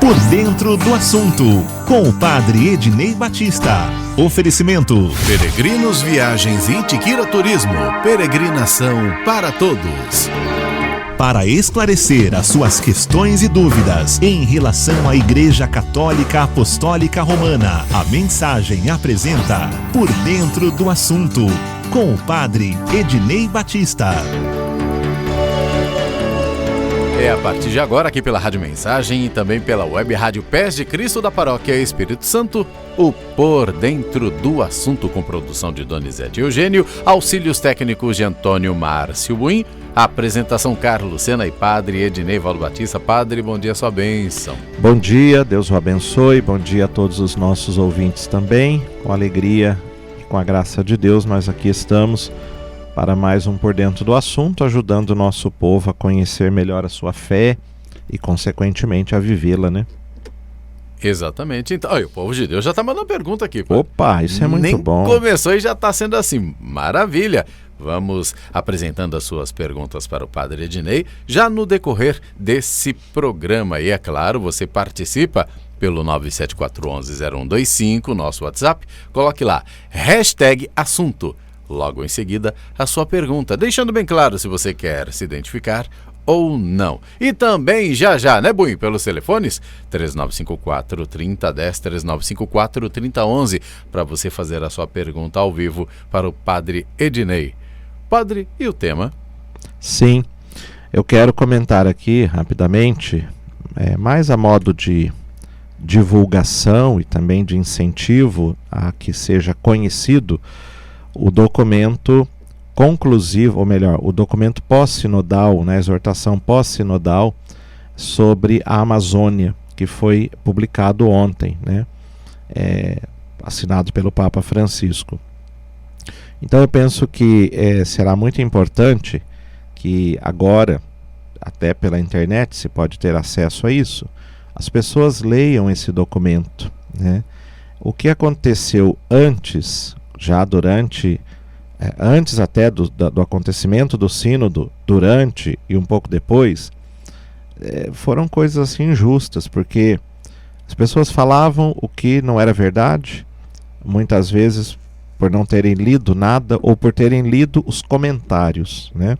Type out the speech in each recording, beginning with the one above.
Por dentro do assunto, com o padre Ednei Batista. Oferecimento: Peregrinos Viagens e Itiquira Turismo. Peregrinação para todos. Para esclarecer as suas questões e dúvidas em relação à Igreja Católica Apostólica Romana, a mensagem apresenta Por Dentro do Assunto, com o padre Ednei Batista. É a partir de agora, aqui pela Rádio Mensagem e também pela web Rádio Pés de Cristo da Paróquia Espírito Santo, o Por Dentro do Assunto, com produção de Donizete Eugênio, auxílios técnicos de Antônio Márcio Buim, apresentação Carlos Sena e padre Ednei Valdo Batista. Padre, bom dia, sua bênção. Bom dia, Deus o abençoe, bom dia a todos os nossos ouvintes também, com alegria e com a graça de Deus, nós aqui estamos para mais um Por Dentro do Assunto, ajudando o nosso povo a conhecer melhor a sua fé e, consequentemente, a vivê-la, né? Exatamente. Então, o povo de Deus já está mandando pergunta aqui. Padre. Opa, isso é muito Nem bom. Começou e já está sendo assim, maravilha. Vamos apresentando as suas perguntas para o padre Ednei, já no decorrer desse programa. E, é claro, você participa pelo 974110125, nosso WhatsApp. Coloque lá, #assunto. Logo em seguida, a sua pergunta, deixando bem claro se você quer se identificar ou não. E também, já, né, Buim, pelos telefones, 3954-3010, 3954-3011, para você fazer a sua pergunta ao vivo para o padre Ednei. Padre, e o tema? Sim, eu quero comentar aqui rapidamente, mais a modo de divulgação e também de incentivo a que seja conhecido o documento conclusivo, ou melhor, o documento pós-sinodal, né, a exortação pós-sinodal sobre a Amazônia, que foi publicado ontem, né, assinado pelo Papa Francisco. Então eu penso que será muito importante que agora, até pela internet se pode ter acesso a isso, as pessoas leiam esse documento, né? O que aconteceu antes, já antes até do acontecimento do sínodo, durante e um pouco depois, foram coisas assim injustas, porque as pessoas falavam o que não era verdade, muitas vezes por não terem lido nada ou por terem lido os comentários, né?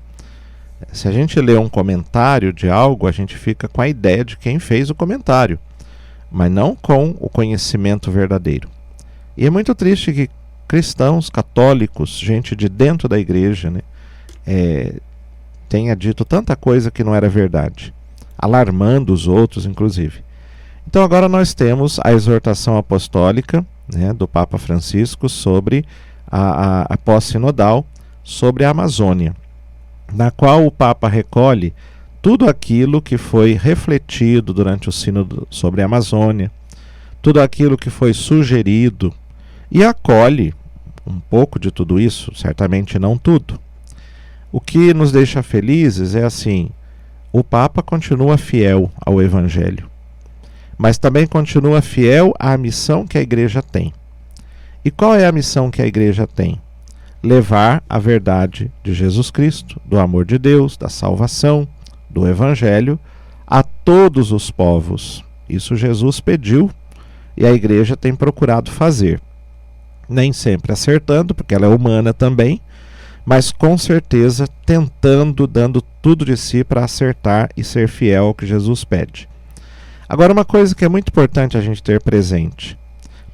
Se a gente lê um comentário de algo, a gente fica com a ideia de quem fez o comentário, mas não com o conhecimento verdadeiro. E é muito triste que cristãos, católicos, gente de dentro da igreja, né, tenha dito tanta coisa que não era verdade, alarmando os outros, inclusive. Então agora nós temos a exortação apostólica, né, do Papa Francisco sobre a pós-sinodal sobre a Amazônia, na qual o Papa recolhe tudo aquilo que foi refletido durante o sínodo sobre a Amazônia, tudo aquilo que foi sugerido, e acolhe um pouco de tudo isso, certamente não tudo. O que nos deixa felizes é assim, o Papa continua fiel ao Evangelho, mas também continua fiel à missão que a Igreja tem. E qual é a missão que a Igreja tem? Levar a verdade de Jesus Cristo, do amor de Deus, da salvação, do Evangelho, a todos os povos. Isso Jesus pediu e a Igreja tem procurado fazer. Nem sempre acertando, porque ela é humana também, mas com certeza tentando, dando tudo de si para acertar e ser fiel ao que Jesus pede. Agora, uma coisa que é muito importante a gente ter presente: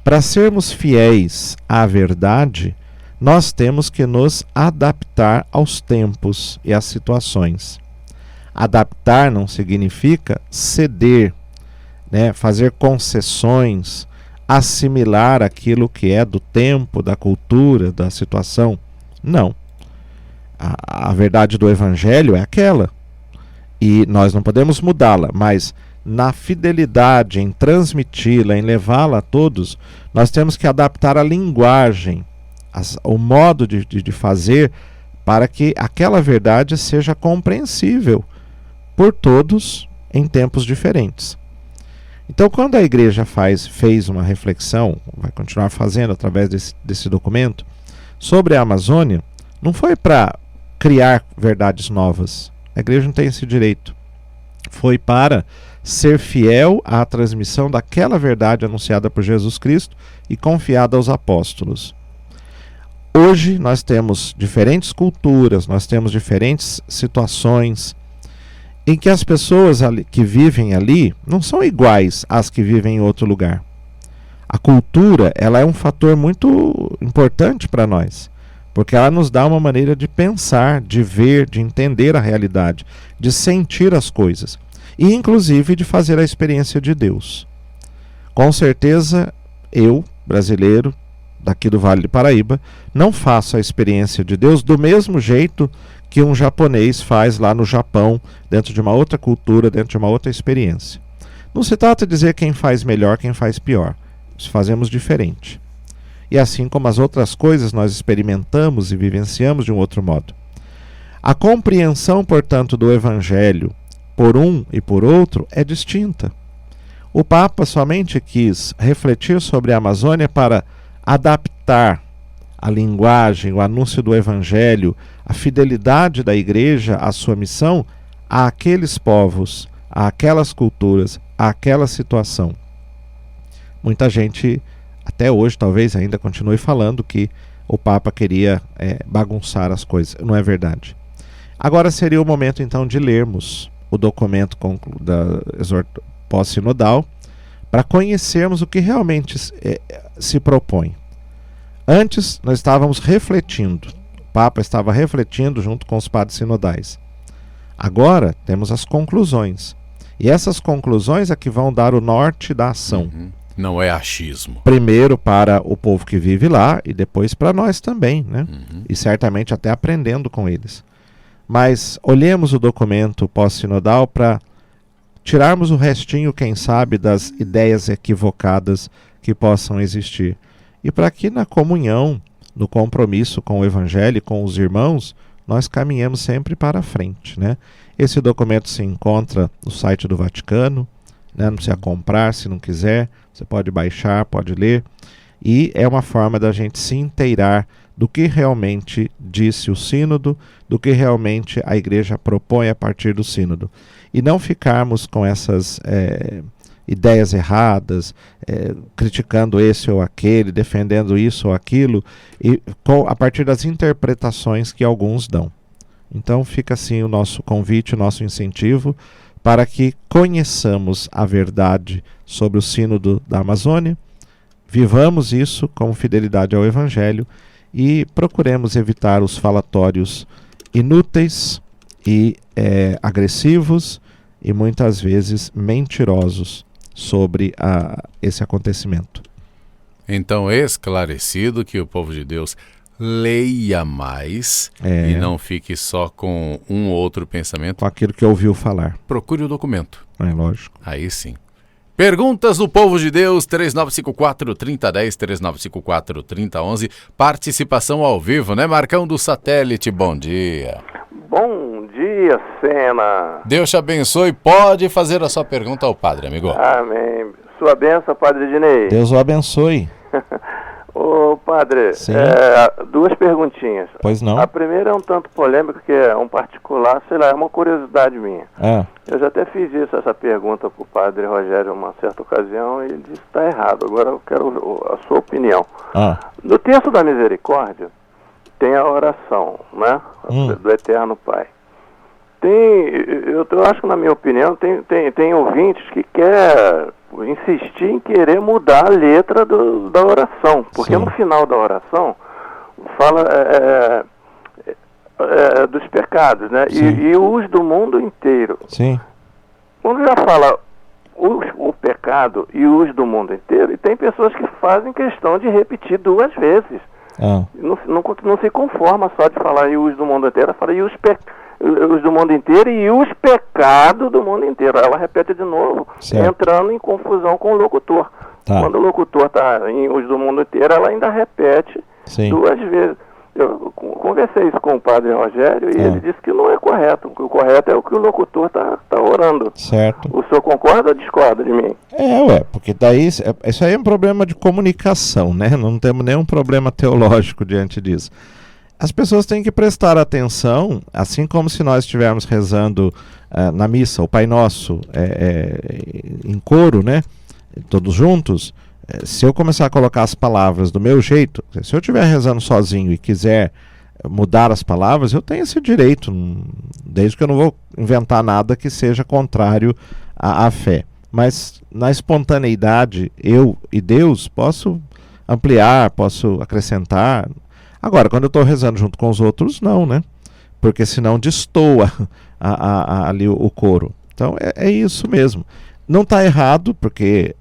para sermos fiéis à verdade, nós temos que nos adaptar aos tempos e às situações. Adaptar não significa ceder, né, fazer concessões, assimilar aquilo que é do tempo, da cultura, da situação. Não. A verdade do Evangelho é aquela. E nós não podemos mudá-la, mas na fidelidade, em transmiti-la, em levá-la a todos, nós temos que adaptar a linguagem, o modo de fazer, para que aquela verdade seja compreensível por todos em tempos diferentes. Então, quando a igreja fez uma reflexão, vai continuar fazendo através desse documento, sobre a Amazônia, não foi para criar verdades novas. A igreja não tem esse direito. Foi para ser fiel à transmissão daquela verdade anunciada por Jesus Cristo e confiada aos apóstolos. Hoje nós temos diferentes culturas, nós temos diferentes situações em que as pessoas que vivem ali não são iguais às que vivem em outro lugar. A cultura, ela é um fator muito importante para nós, porque ela nos dá uma maneira de pensar, de ver, de entender a realidade, de sentir as coisas e inclusive de fazer a experiência de Deus. Com certeza, eu, brasileiro, daqui do Vale do Paraíba, não faço a experiência de Deus do mesmo jeito que um japonês faz lá no Japão, dentro de uma outra cultura, dentro de uma outra experiência. Não se trata de dizer quem faz melhor, quem faz pior. Nós fazemos diferente. E assim como as outras coisas, nós experimentamos e vivenciamos de um outro modo. A compreensão, portanto, do Evangelho por um e por outro é distinta. O Papa somente quis refletir sobre a Amazônia para adaptar a linguagem, o anúncio do Evangelho, a fidelidade da Igreja à sua missão àqueles povos, àquelas culturas, àquela situação. Muita gente, até hoje, talvez ainda continue falando que o Papa queria bagunçar as coisas. Não é verdade. Agora seria o momento, então, de lermos o documento da pós-sinodal para conhecermos o que realmente se propõe. Antes, nós estávamos refletindo. O Papa estava refletindo junto com os padres sinodais. Agora, temos as conclusões. E essas conclusões é que vão dar o norte da ação. Uhum. Não é achismo. Primeiro para o povo que vive lá e depois para nós também, né? Uhum. E certamente até aprendendo com eles. Mas olhemos o documento pós-sinodal para tirarmos o restinho, quem sabe, das ideias equivocadas que possam existir. E para que na comunhão, no compromisso com o Evangelho, com os irmãos, nós caminhemos sempre para a frente, né? Esse documento se encontra no site do Vaticano, né? Não precisa comprar se não quiser, você pode baixar, pode ler. E é uma forma da gente se inteirar do que realmente disse o sínodo, do que realmente a Igreja propõe a partir do sínodo. E não ficarmos com essas ideias erradas, criticando esse ou aquele, defendendo isso ou aquilo, e a partir das interpretações que alguns dão. Então fica assim o nosso convite, o nosso incentivo, para que conheçamos a verdade sobre o sínodo da Amazônia, vivamos isso com fidelidade ao Evangelho e procuremos evitar os falatórios inúteis e agressivos e muitas vezes mentirosos sobre esse acontecimento. Então, esclarecido que o povo de Deus leia mais e não fique só com um ou outro pensamento. Com aquilo que ouviu falar. Procure o documento. É lógico. Aí sim. Perguntas do povo de Deus, 3954-3010, 3954-3011. Participação ao vivo, né? Marcão do Satélite, bom dia. Bom dia, Sena. Deus te abençoe. Pode fazer a sua pergunta ao padre, amigo. Amém. Sua bênção, Padre Ednei. Deus o abençoe. Ô, Padre, duas perguntinhas. Pois não. A primeira é um tanto polêmica, que é um particular, sei lá, é uma curiosidade minha. Eu já até fiz essa pergunta para o Padre Rogério uma certa ocasião e ele disse que está errado. Agora eu quero a sua opinião. No Terço da Misericórdia tem a oração, né? Do Eterno Pai. Eu acho que, na minha opinião, tem ouvintes que quer insistir em querer mudar a letra da oração, porque no final da oração fala dos pecados, né? E os do mundo inteiro. Sim. Quando já fala o pecado e os do mundo inteiro, e tem pessoas que fazem questão de repetir duas vezes. Não se conforma só de falar e os do mundo inteiro, fala e os do mundo inteiro e os pecados do mundo inteiro. Ela repete de novo, entrando em confusão com o locutor. Quando o locutor está em os do mundo inteiro, ela ainda repete duas vezes. Eu conversei isso com o Padre Rogério e ele disse que não é correto. O correto é o que o locutor está orando. Certo. O senhor concorda ou discorda de mim? Porque daí isso aí é um problema de comunicação, né? Não temos nenhum problema teológico diante disso. As pessoas têm que prestar atenção, assim como se nós estivermos rezando na missa, o Pai Nosso, em coro, né? Todos juntos, se eu começar a colocar as palavras do meu jeito, se eu estiver rezando sozinho e quiser mudar as palavras, eu tenho esse direito, desde que eu não vou inventar nada que seja contrário à fé. Mas na espontaneidade, eu e Deus, posso ampliar, posso acrescentar. Agora, quando eu estou rezando junto com os outros, não, né? Porque senão destoa ali o coro. Então é isso mesmo. Não está errado, porque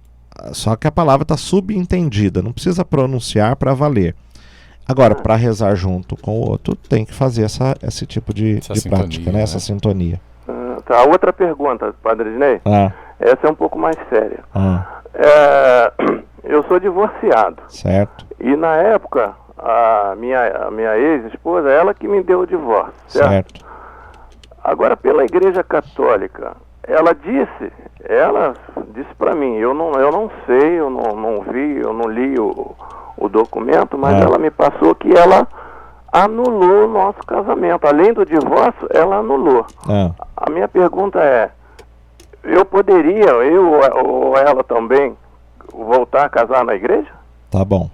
só que a palavra está subentendida, não precisa pronunciar para valer. Agora, para rezar junto com o outro, tem que fazer esse tipo de prática, né? Essa sintonia. Tá, outra pergunta, Padre Ednei. Essa é um pouco mais séria. Eu sou divorciado. Certo. E na época, a minha ex-esposa, ela que me deu o divórcio. Certo. Agora, pela Igreja Católica, ela disse para mim, eu não sei, eu não vi, eu não li o documento, mas ela me passou que ela anulou o nosso casamento. Além do divórcio, ela anulou. A minha pergunta é, eu poderia, ou ela também, voltar a casar na igreja? Tá bom,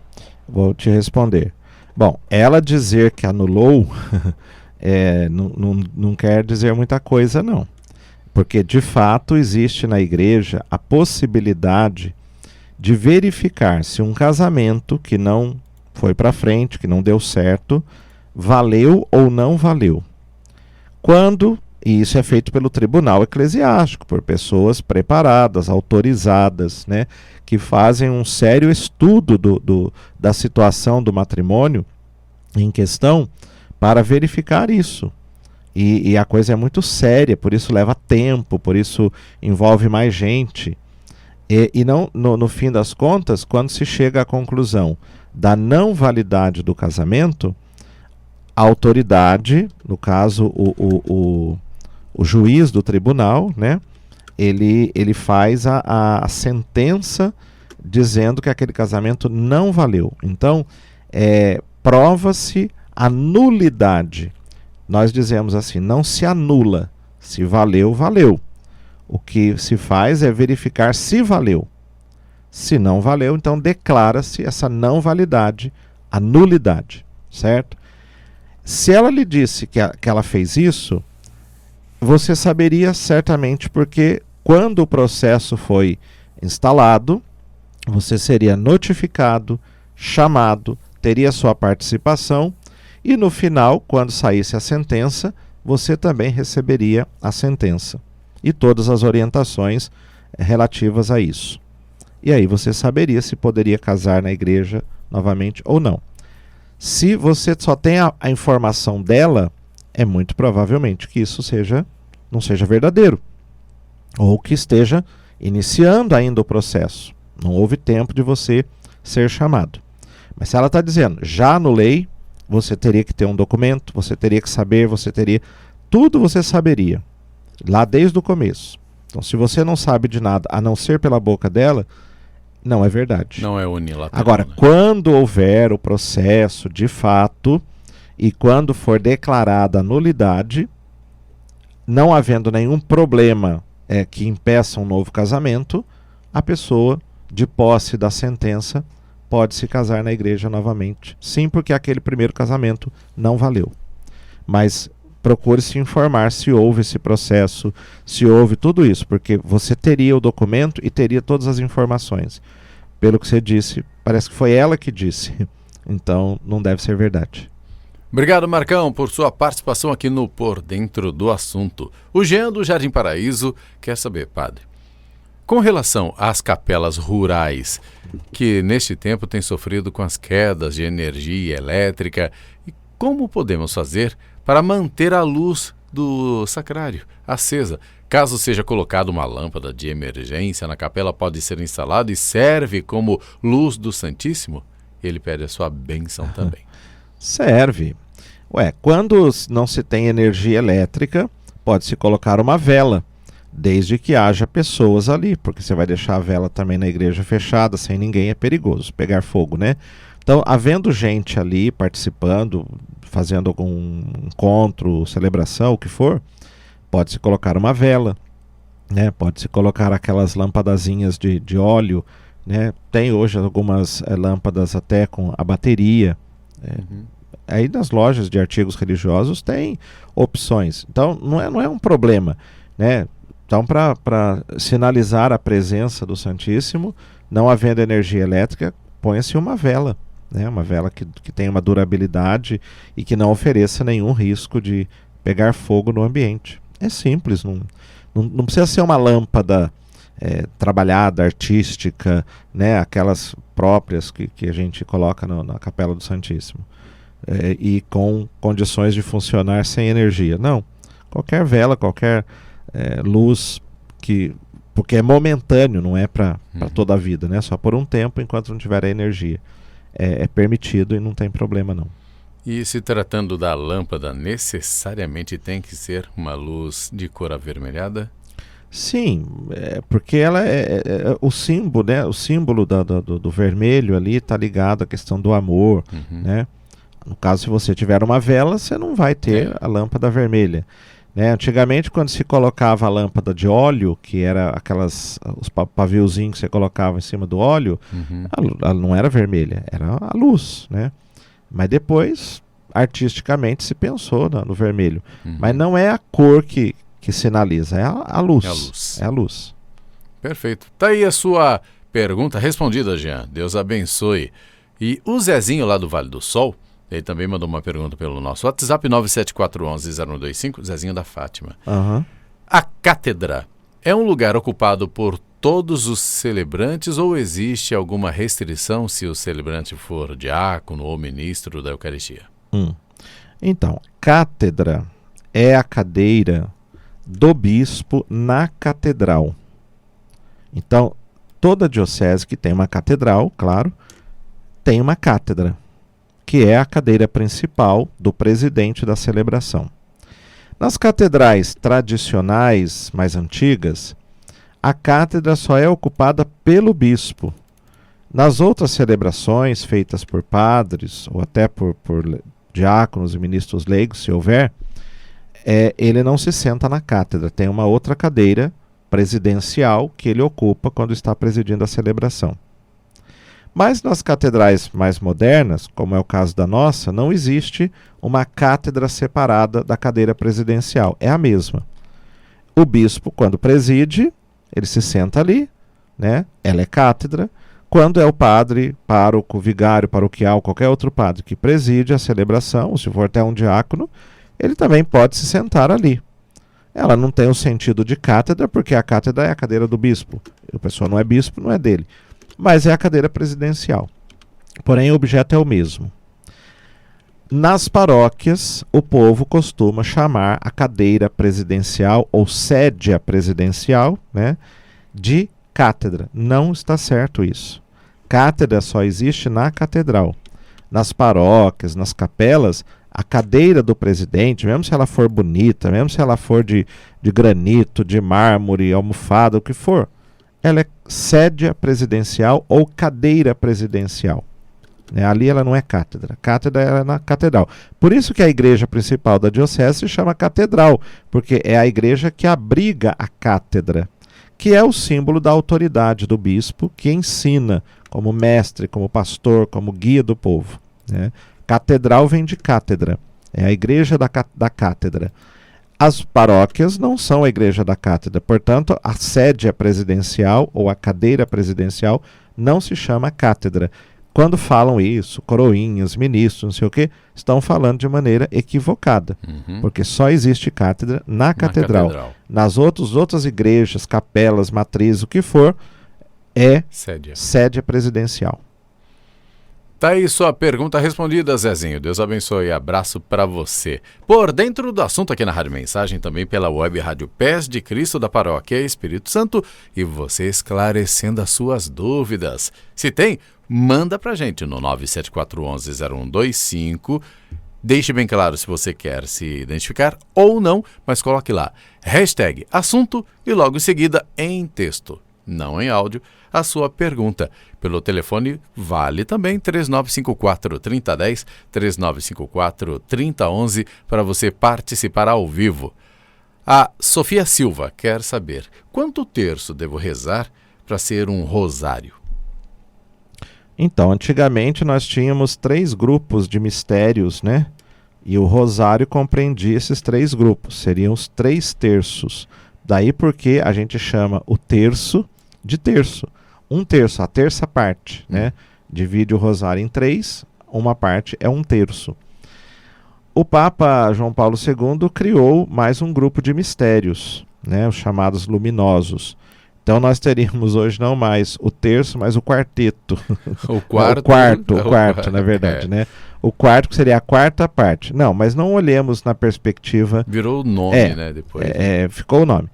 vou te responder. Bom, ela dizer que anulou não quer dizer muita coisa, não. Porque, de fato, existe na igreja a possibilidade de verificar se um casamento que não foi para frente, que não deu certo, valeu ou não valeu. E isso é feito pelo tribunal eclesiástico, por pessoas preparadas, autorizadas, né, que fazem um sério estudo da situação do matrimônio em questão para verificar isso. E a coisa é muito séria, por isso leva tempo, por isso envolve mais gente. E não, no fim das contas, quando se chega à conclusão da não validade do casamento, a autoridade, no caso o juiz do tribunal, né, ele faz a sentença dizendo que aquele casamento não valeu. Então, prova-se a nulidade. Nós dizemos assim, não se anula. Se valeu, valeu. O que se faz é verificar se valeu. Se não valeu, então declara-se essa não validade, a nulidade, certo? Se ela lhe disse que ela fez isso, você saberia certamente, porque quando o processo foi instalado, você seria notificado, chamado, teria sua participação, e no final, quando saísse a sentença, você também receberia a sentença e todas as orientações relativas a isso. E aí você saberia se poderia casar na igreja novamente ou não. Se você só tem a informação dela, é muito provavelmente que isso não seja verdadeiro, ou que esteja iniciando ainda o processo. Não houve tempo de você ser chamado. Mas se ela está dizendo, já anulei, você teria que ter um documento, você teria que saber, tudo você saberia, lá desde o começo. Então, se você não sabe de nada, a não ser pela boca dela, não é verdade. Não é unilateral. Agora, quando houver o processo de fato, e quando for declarada a nulidade, não havendo nenhum problema que impeça um novo casamento, a pessoa, de posse da sentença, pode se casar na igreja novamente. Sim, porque aquele primeiro casamento não valeu. Mas procure se informar se houve esse processo, se houve tudo isso, porque você teria o documento e teria todas as informações. Pelo que você disse, parece que foi ela que disse. Então, não deve ser verdade. Obrigado, Marcão, por sua participação aqui no Por Dentro do Assunto. O Jean do Jardim Paraíso quer saber, padre, com relação às capelas rurais, que neste tempo têm sofrido com as quedas de energia elétrica, e como podemos fazer para manter a luz do sacrário acesa? Caso seja colocada uma lâmpada de emergência na capela, pode ser instalada e serve como luz do Santíssimo? Ele pede a sua bênção também. Serve. Quando não se tem energia elétrica, pode-se colocar uma vela, desde que haja pessoas ali, porque você vai deixar a vela também na igreja fechada, sem ninguém, é perigoso pegar fogo, né? Então, havendo gente ali participando, fazendo algum encontro, celebração, o que for, pode-se colocar uma vela, né? Pode-se colocar aquelas lâmpadazinhas de óleo, né? Tem hoje algumas lâmpadas até com a bateria. Aí nas lojas de artigos religiosos tem opções. Então não é um problema, né? Então, para sinalizar a presença do Santíssimo, não havendo energia elétrica, põe-se uma vela, né? Uma vela que tenha uma durabilidade e que não ofereça nenhum risco de pegar fogo no ambiente. É simples, não precisa ser uma lâmpada trabalhada, artística, né? Aquelas próprias que a gente coloca na Capela do Santíssimo. E com condições de funcionar sem energia. Não, qualquer vela, qualquer luz, porque é momentâneo, não é para toda a vida, né? Só por um tempo, enquanto não tiver a energia. É permitido e não tem problema não. E se tratando da lâmpada, necessariamente tem que ser uma luz de cor avermelhada? Sim, porque ela o símbolo, né? O símbolo do vermelho ali está ligado à questão do amor, né? No caso, se você tiver uma vela, você não vai ter a lâmpada vermelha, né? Antigamente, quando se colocava a lâmpada de óleo, que era os paviozinhos que você colocava em cima do óleo, ela não era vermelha, era a luz, né? Mas depois, artisticamente, se pensou no vermelho. Mas não é a cor que sinaliza, é a luz. É a luz. Perfeito. Tá aí a sua pergunta respondida, Jean. Deus abençoe. E o Zezinho lá do Vale do Sol, ele também mandou uma pergunta pelo nosso WhatsApp 97411-0125, Zezinho da Fátima. A cátedra é um lugar ocupado por todos os celebrantes ou existe alguma restrição se o celebrante for diácono ou ministro da Eucaristia? Então, cátedra é a cadeira do bispo na catedral. Então, toda diocese que tem uma catedral, claro, tem uma cátedra, que é a cadeira principal do presidente da celebração. Nas catedrais tradicionais mais antigas, a cátedra só é ocupada pelo bispo. Nas outras celebrações feitas por padres ou até por diáconos e ministros leigos, se houver, ele não se senta na cátedra, tem uma outra cadeira presidencial que ele ocupa quando está presidindo a celebração. Mas nas catedrais mais modernas, como é o caso da nossa, não existe uma cátedra separada da cadeira presidencial. É a mesma. O bispo, quando preside, ele se senta ali, né? Ela é cátedra. Quando é o padre, pároco, vigário, paroquial, qualquer outro padre que preside a celebração, ou se for até um diácono, ele também pode se sentar ali. Ela não tem o sentido de cátedra, porque a cátedra é a cadeira do bispo. A pessoa não é bispo, não é dele. Mas é a cadeira presidencial. Porém, o objeto é o mesmo. Nas paróquias, o povo costuma chamar a cadeira presidencial ou sédia presidencial, né, de cátedra. Não está certo isso. Cátedra só existe na catedral. Nas paróquias, nas capelas, a cadeira do presidente, mesmo se ela for bonita, mesmo se ela for de granito, de mármore, almofada, o que for, ela é sédia presidencial ou cadeira presidencial. Ali ela não é cátedra. Cátedra é na catedral. Por isso que a igreja principal da diocese se chama catedral, porque é a igreja que abriga a cátedra, que é o símbolo da autoridade do bispo, que ensina como mestre, como pastor, como guia do povo, né? Catedral vem de cátedra, é a igreja da cátedra. As paróquias não são a igreja da cátedra, portanto, a sede presidencial ou a cadeira presidencial não se chama cátedra. Quando falam isso, coroinhas, ministros, não sei o quê, estão falando de maneira equivocada, porque só existe cátedra na catedral. Nas outras igrejas, capelas, matrizes, o que for, é sede presidencial. Tá aí sua pergunta respondida, Zezinho. Deus abençoe. Abraço para você. Por dentro do assunto aqui na Rádio Mensagem, também pela web Rádio Pés de Cristo da Paróquia Espírito Santo, e você esclarecendo as suas dúvidas. Se tem, manda pra gente no 97411-0125. Deixe bem claro se você quer se identificar ou não, mas coloque lá #assunto e logo em seguida em texto, não em áudio, a sua pergunta. Pelo telefone vale também 3954-3010, 3954-3011 para você participar ao vivo. A Sofia Silva quer saber quanto terço devo rezar para ser um rosário? Então, antigamente nós tínhamos 3 grupos de mistérios, né? E o rosário compreendia esses 3 grupos, seriam os 3 terços. Daí porque a gente chama o terço de terço. 1 terço, a terça parte, né? Divide o rosário em 3, uma parte é 1 terço. O Papa João Paulo II criou mais um grupo de mistérios, né? Os chamados luminosos. Então nós teríamos hoje não mais o terço, mas o quarteto. O quarto, o quarto, na verdade, né? O quarto que seria a 4ª parte. Não, mas não olhemos na perspectiva... Virou o nome, né? Depois. Ficou o nome.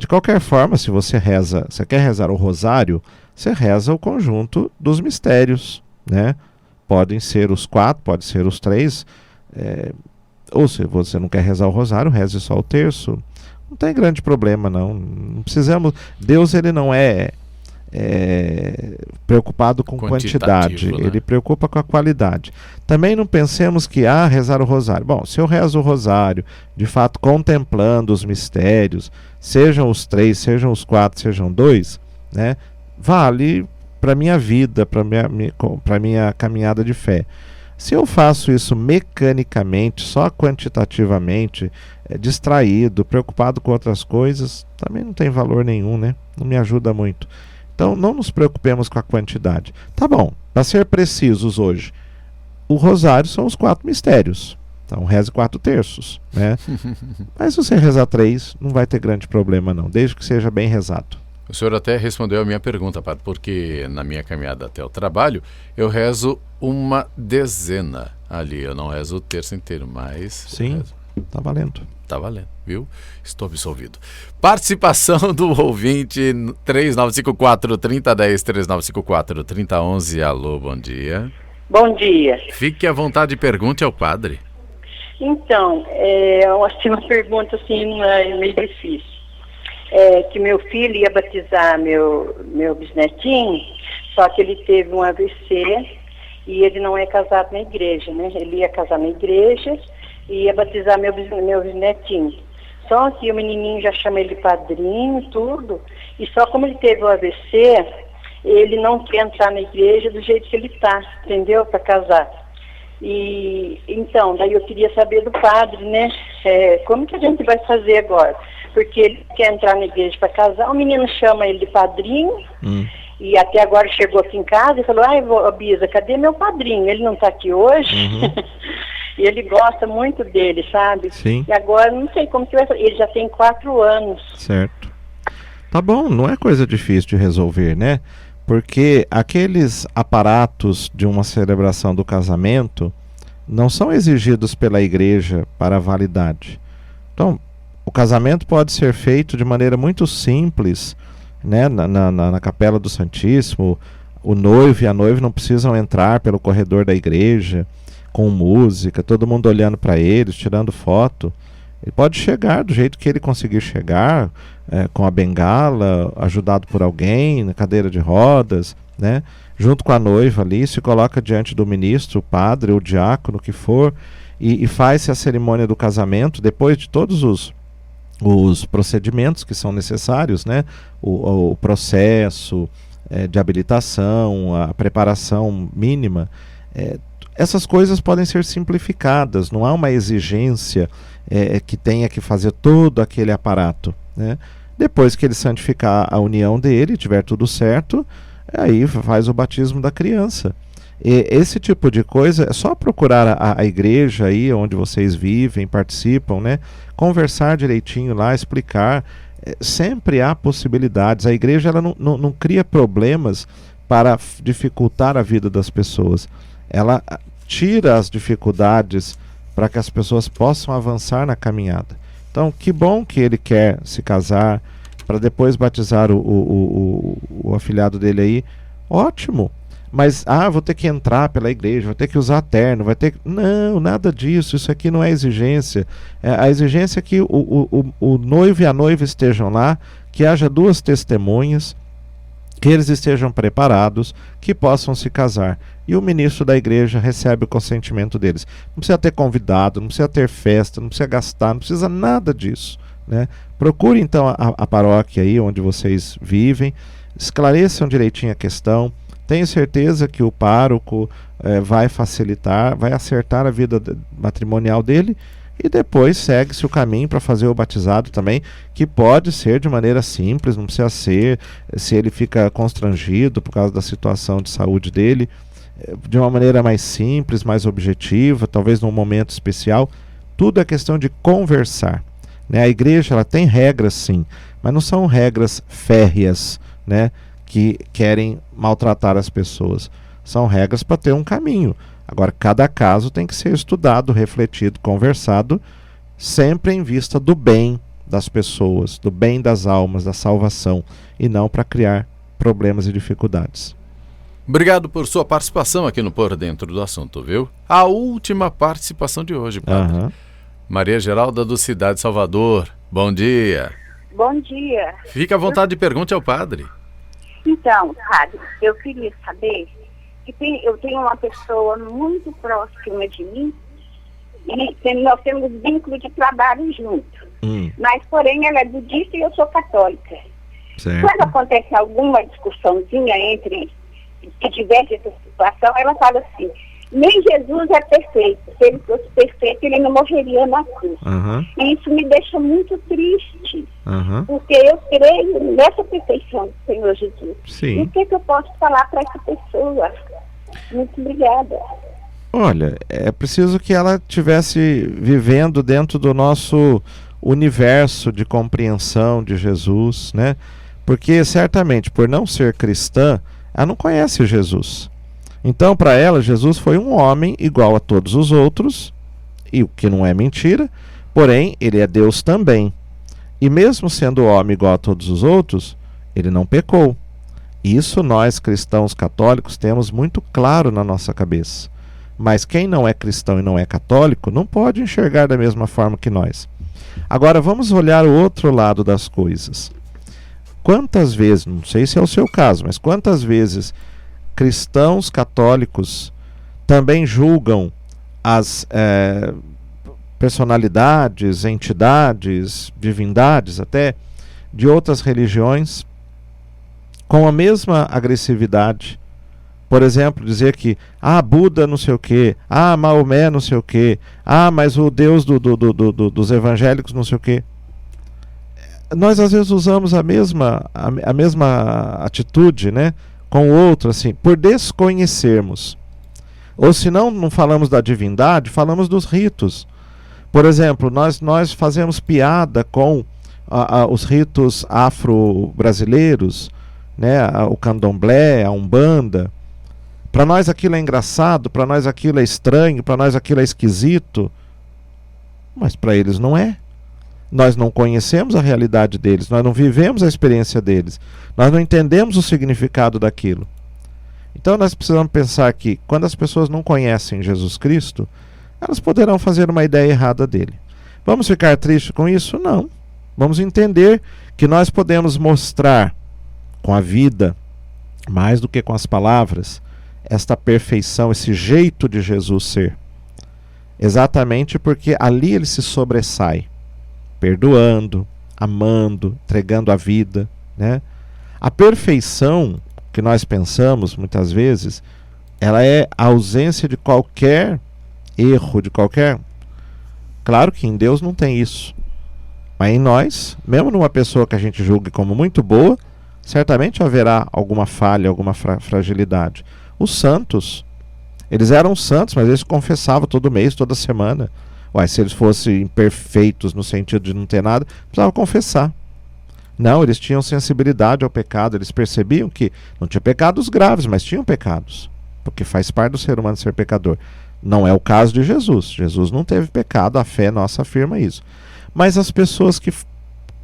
De qualquer forma, se você quer rezar o rosário, você reza o conjunto dos mistérios, né? Podem ser os 4, pode ser os 3. Ou se você não quer rezar o rosário, reze só o terço. Não tem grande problema, não. Não precisamos... Deus, ele não é preocupado com quantidade, né? Ele preocupa com a qualidade. Também não pensemos que rezar o rosário. Bom, se eu rezo o rosário, de fato contemplando os mistérios, sejam os 3, sejam os 4, sejam 2, né, vale para minha vida, para minha caminhada de fé. Se eu faço isso mecanicamente, só quantitativamente, distraído, preocupado com outras coisas, também não tem valor nenhum, né? Não me ajuda muito. Então, não nos preocupemos com a quantidade. Tá bom, para ser precisos hoje, o rosário são os 4 mistérios. Então, reze 4 terços, né? Mas se você rezar 3, não vai ter grande problema, não, desde que seja bem rezado. O senhor até respondeu a minha pergunta, padre, porque na minha caminhada até o trabalho, eu rezo uma dezena ali. Eu não rezo o terço inteiro, mas... Sim, tá valendo. Tá valendo, viu? Estou absolvido. Participação do ouvinte 3954-3010, 3954-3011. Alô, bom dia. Bom dia. Fique à vontade e pergunte ao padre. Então, uma pergunta assim, meio difícil. Que meu filho ia batizar meu bisnetinho, só que ele teve um AVC e ele não é casado na igreja, né? Ele ia casar na igreja e ia batizar meu bisnetinho. Só que o menininho já chama ele de padrinho, tudo, e só como ele teve o AVC, ele não quer entrar na igreja do jeito que ele está, entendeu? Para casar. E então, daí eu queria saber do padre, né? Como que a gente vai fazer agora? Porque ele quer entrar na igreja para casar, o menino chama ele de padrinho, e até agora chegou aqui em casa e falou, Bisa, cadê meu padrinho? Ele não está aqui hoje? E ele gosta muito dele, sabe? Sim. E agora não sei como que vai fazer. Ele já tem 4 anos. Certo. Tá bom, não é coisa difícil de resolver, né? Porque aqueles aparatos de uma celebração do casamento não são exigidos pela igreja para a validade. Então, o casamento pode ser feito de maneira muito simples, né? Na Capela do Santíssimo. O noivo e a noiva não precisam entrar pelo corredor da igreja com música, todo mundo olhando para eles, tirando foto. Ele pode chegar do jeito que ele conseguir chegar, com a bengala, ajudado por alguém, na cadeira de rodas, né? Junto com a noiva ali, se coloca diante do ministro, o padre, o diácono, o que for, e faz-se a cerimônia do casamento, depois de todos os procedimentos que são necessários, né? O processo de habilitação, a preparação mínima. Essas coisas podem ser simplificadas, não há uma exigência que tenha que fazer todo aquele aparato, né? Depois que ele santificar a união dele, tiver tudo certo, aí faz o batismo da criança. E esse tipo de coisa é só procurar a igreja aí onde vocês vivem, participam, né? Conversar direitinho lá, explicar. Sempre há possibilidades. A igreja ela não cria problemas para dificultar a vida das pessoas. Ela tira as dificuldades para que as pessoas possam avançar na caminhada. Então, que bom que ele quer se casar para depois batizar o afilhado dele aí. Ótimo. Mas, vou ter que entrar pela igreja, vou ter que usar terno, Não, nada disso. Isso aqui não é exigência. A exigência é que o noivo e a noiva estejam lá, que haja 2 testemunhas, que eles estejam preparados, que possam se casar. E o ministro da igreja recebe o consentimento deles. Não precisa ter convidado, não precisa ter festa, não precisa gastar, não precisa nada disso. né? Procure então a paróquia aí onde vocês vivem, esclareçam direitinho a questão. Tenho certeza que o pároco vai facilitar, vai acertar a vida matrimonial dele, e depois segue-se o caminho para fazer o batizado também, que pode ser de maneira simples, não precisa ser, se ele fica constrangido por causa da situação de saúde dele, de uma maneira mais simples, mais objetiva, talvez num momento especial. Tudo é questão de conversar, né? A igreja, ela tem regras sim, mas não são regras férreas, né, que querem maltratar as pessoas. São regras para ter um caminho. Agora, cada caso tem que ser estudado, refletido, conversado, sempre em vista do bem das pessoas, do bem das almas, da salvação, e não para criar problemas e dificuldades. Obrigado por sua participação aqui no Por Dentro do Assunto, viu? A última participação de hoje, padre. Maria Geralda, do Cidade Salvador. Bom dia. Bom dia. Fique à vontade e pergunte ao padre. Então, padre, eu queria saber que eu tenho uma pessoa muito próxima de mim e nós temos vínculo de trabalho junto. Mas, porém, ela é budista e eu sou católica. Certo. Quando acontece alguma discussãozinha que diverge essa situação, ela fala assim: nem Jesus é perfeito. Se ele fosse perfeito, ele não morreria na cruz. E isso me deixa muito triste, porque eu creio nessa perfeição do Senhor Jesus. Sim. E o que eu posso falar para essa pessoa? Muito obrigada. Olha, é preciso que ela estivesse vivendo dentro do nosso universo de compreensão de Jesus, né? Porque certamente, por não ser cristã, ela não conhece Jesus. Então, para ela, Jesus foi um homem igual a todos os outros, e o que não é mentira, porém, ele é Deus também. E mesmo sendo homem igual a todos os outros, ele não pecou. Isso nós, cristãos católicos, temos muito claro na nossa cabeça. Mas quem não é cristão e não é católico, não pode enxergar da mesma forma que nós. Agora, vamos olhar o outro lado das coisas. Quantas vezes, não sei se é o seu caso, mas quantas vezes cristãos católicos também julgam as personalidades, entidades, divindades até, de outras religiões com a mesma agressividade? Por exemplo, dizer que Buda não sei o que, Maomé não sei o que, mas o Deus dos evangélicos não sei o que. Nós às vezes usamos a mesma atitude, né, com o outro, assim, por desconhecermos. Ou se não falamos da divindade, falamos dos ritos. Por exemplo, nós fazemos piada com os ritos afro-brasileiros, né, o candomblé, a umbanda. Para nós aquilo é engraçado, para nós aquilo é estranho, para nós aquilo é esquisito, mas para eles não é. Nós não conhecemos a realidade deles, nós não vivemos a experiência deles, nós não entendemos o significado daquilo. Então nós precisamos pensar que quando as pessoas não conhecem Jesus Cristo, elas poderão fazer uma ideia errada dele. Vamos ficar tristes com isso? Não. Vamos entender que nós podemos mostrar com a vida, mais do que com as palavras, esta perfeição, esse jeito de Jesus ser. Exatamente porque ali ele se sobressai, perdoando, amando, entregando a vida, né? A perfeição que nós pensamos muitas vezes, ela é a ausência de qualquer erro, de qualquer... Claro que em Deus não tem isso, mas em nós, mesmo numa pessoa que a gente julgue como muito boa, certamente haverá alguma falha, alguma fragilidade. Os santos, eles eram santos, mas eles confessavam todo mês, toda semana. Se eles fossem imperfeitos no sentido de não ter nada, precisavam confessar. Não, eles tinham sensibilidade ao pecado, eles percebiam que não tinha pecados graves, mas tinham pecados, porque faz parte do ser humano ser pecador. Não é o caso de Jesus. Jesus não teve pecado, a fé nossa afirma isso. Mas as pessoas que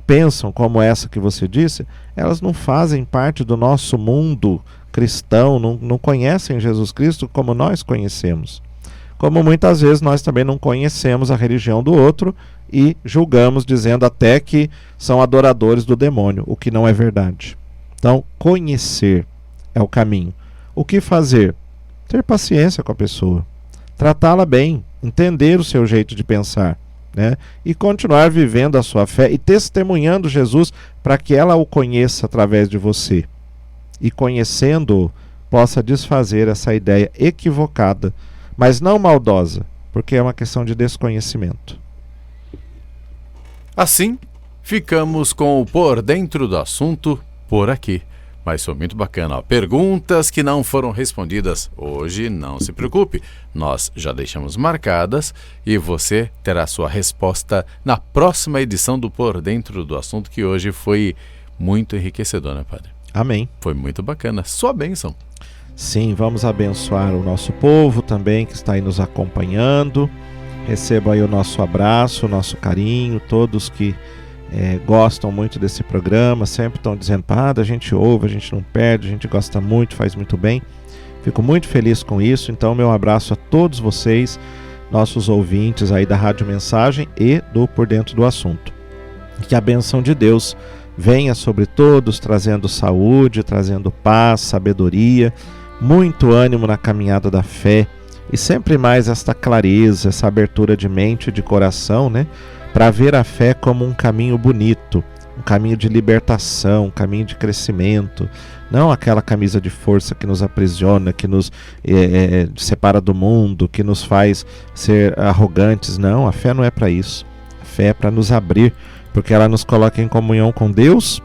pensam como essa que você disse, elas não fazem parte do nosso mundo cristão, não conhecem Jesus Cristo como nós conhecemos. Como muitas vezes nós também não conhecemos a religião do outro e julgamos dizendo até que são adoradores do demônio, o que não é verdade. Então, conhecer é o caminho. O que fazer? Ter paciência com a pessoa, tratá-la bem, entender o seu jeito de pensar, né? E continuar vivendo a sua fé e testemunhando Jesus para que ela o conheça através de você. E conhecendo-o, possa desfazer essa ideia equivocada, mas não maldosa, porque é uma questão de desconhecimento. Assim, ficamos com o Por Dentro do Assunto por aqui. Mas foi muito bacana, ó. Perguntas que não foram respondidas hoje, não se preocupe. Nós já deixamos marcadas e você terá sua resposta na próxima edição do Por Dentro do Assunto, que hoje foi muito enriquecedor, né, Padre? Amém. Foi muito bacana. Sua bênção. Sim, vamos abençoar o nosso povo também que está aí nos acompanhando. Receba aí o nosso abraço, o nosso carinho, todos que gostam muito desse programa, sempre estão dizendo, Padre, a gente ouve, a gente não perde, a gente gosta muito, faz muito bem. Fico muito feliz com isso, então meu abraço a todos vocês, nossos ouvintes aí da Rádio Mensagem e do Por Dentro do Assunto. Que a bênção de Deus venha sobre todos, trazendo saúde, trazendo paz, sabedoria, muito ânimo na caminhada da fé e sempre mais esta clareza, essa abertura de mente e de coração, né? Para ver a fé como um caminho bonito, um caminho de libertação, um caminho de crescimento, não aquela camisa de força que nos aprisiona, que nos separa do mundo, que nos faz ser arrogantes. Não, a fé não é para isso. A fé é para nos abrir, porque ela nos coloca em comunhão com Deus,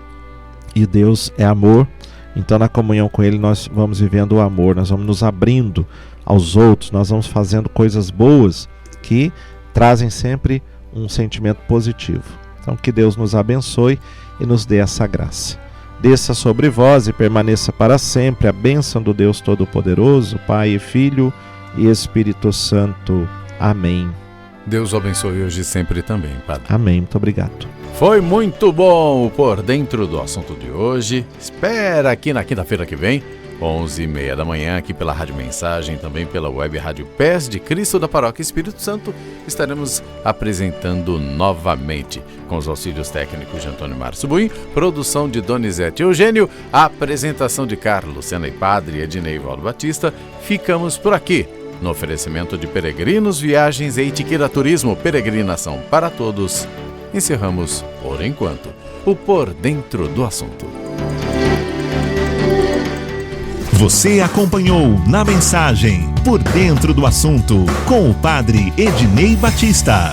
e Deus é amor. Então, na comunhão com Ele, nós vamos vivendo o amor, nós vamos nos abrindo aos outros, nós vamos fazendo coisas boas que trazem sempre um sentimento positivo. Então, que Deus nos abençoe e nos dê essa graça. Desça sobre vós e permaneça para sempre a bênção do Deus Todo-Poderoso, Pai e Filho e Espírito Santo. Amém. Deus o abençoe hoje e sempre também, Padre. Amém. Muito obrigado. Foi muito bom o Por Dentro do Assunto de hoje. Espera aqui na quinta-feira que vem, 11h30 da manhã, aqui pela Rádio Mensagem, também pela web Rádio Pés de Cristo da Paróquia Espírito Santo, estaremos apresentando novamente, com os auxílios técnicos de Antônio Márcio Buim, produção de Donizete Eugênio, a apresentação de Carlos Lucena e Padre Ednei Valdo Batista. Ficamos por aqui, no oferecimento de Peregrinos, Viagens e Itiquira Turismo, peregrinação para todos. Encerramos, por enquanto, o Por Dentro do Assunto. Você acompanhou na Mensagem Por Dentro do Assunto com o Padre Ednei Batista.